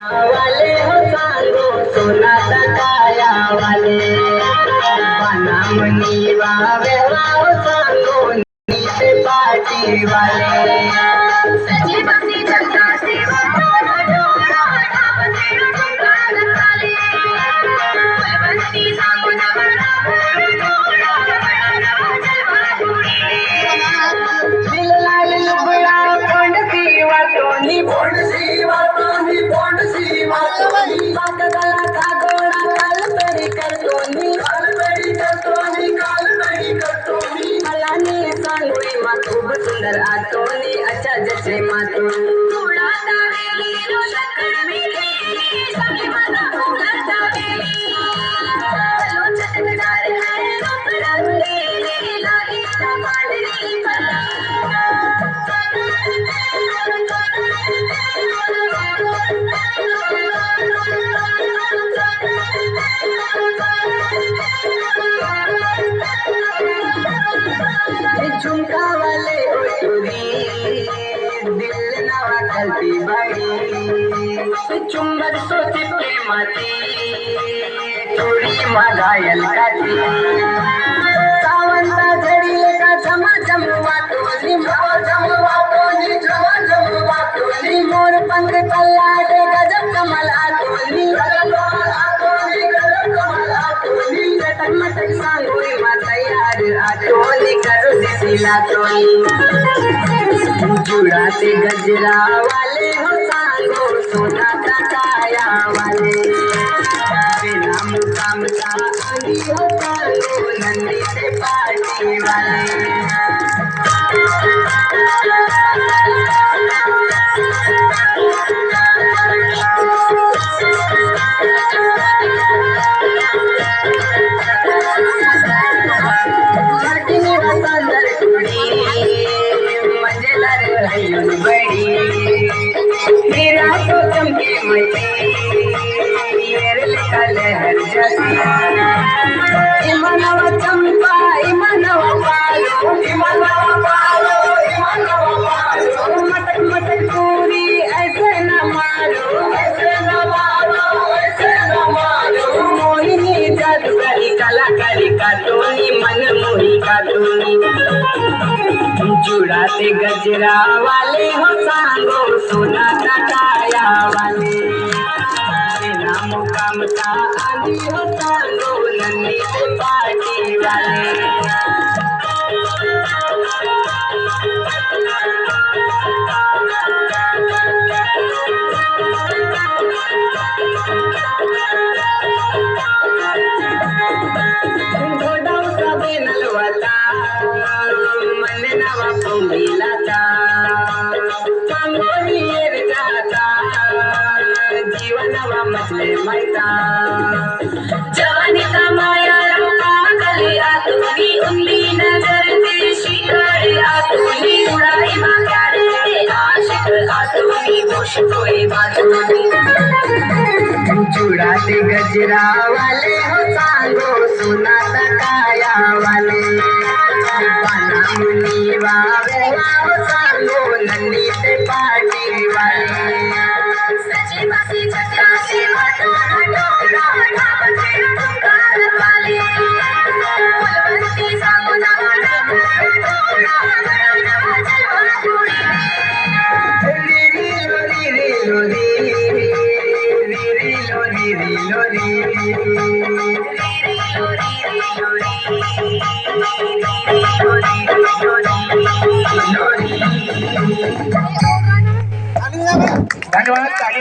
वाले हो सांगो सोना काया वाले बना मनी वावे वाव सांगो नीचे पाटी वाले सजी बसी जगता सेवा डोरा डोरा ढाबते रंगाल काले फुलवंती सांगो नवरा डोरा बड़ा जलवा ढूंढे दिल लाल लुबड़ा कोंड सीवा टोनी कोंड सीवा गला का गोड़ा काल पेड़ी करतोनी मलानी सांगोई मा खूब सुंदर आतोनी अच्छा जैसे मातो थोड़ा दावेली रो शक्कर मिली सभी माता उगर दावेली चलो चटकदार है रूप रंगीली लागी टमाटरी झुमका वाले दिल नवा कलती बड़ी चुंबक सोचे प्रेमाती थोड़ी मगायल काती सावंता झड़ी का झमा झमवा तोली मोर पंख कल्लाडे गजब कमल आतोली चटक मटक सांगोई माता यार आतोली करो दिला तोली जुड़ाते गजरा वाले हो सांगो सोना काया वाले बिना मुकाम का आनी हो सांगो नन्ही से पार्टी वाले मेरा तो चमके इमनवा चंपा इमनवा पालो मटक मटक पूरी ऐसे न मारो मोहिनी जादूगरी कलाकारी का टोनी मन मोही का टोनी जुड़ाते गजरा वाले हो सांगो सोना काया वाले बिना मुकाम का आनी हो सांगो नन्ही से पार्टी वाले जीवनवा मचले मैता जवानी का माया रूपा गली आतुनी उंदी नजर ते शिकारी आतुनी उड़ाई मारे आशिक आतुनी होश कोई बातुनी जुड़ाते गजरा वाले हो सांगो सोना काया वाले बना मुनी वावे हो सांगो नन्ही से पार्टी वाले सजी बसी जगता सेवा डोरा डोरा ढाबते रंगाल काले फुलवंती सांगो नवरा डोरा बड़ा जलवा ढूंढे धन्यवाद।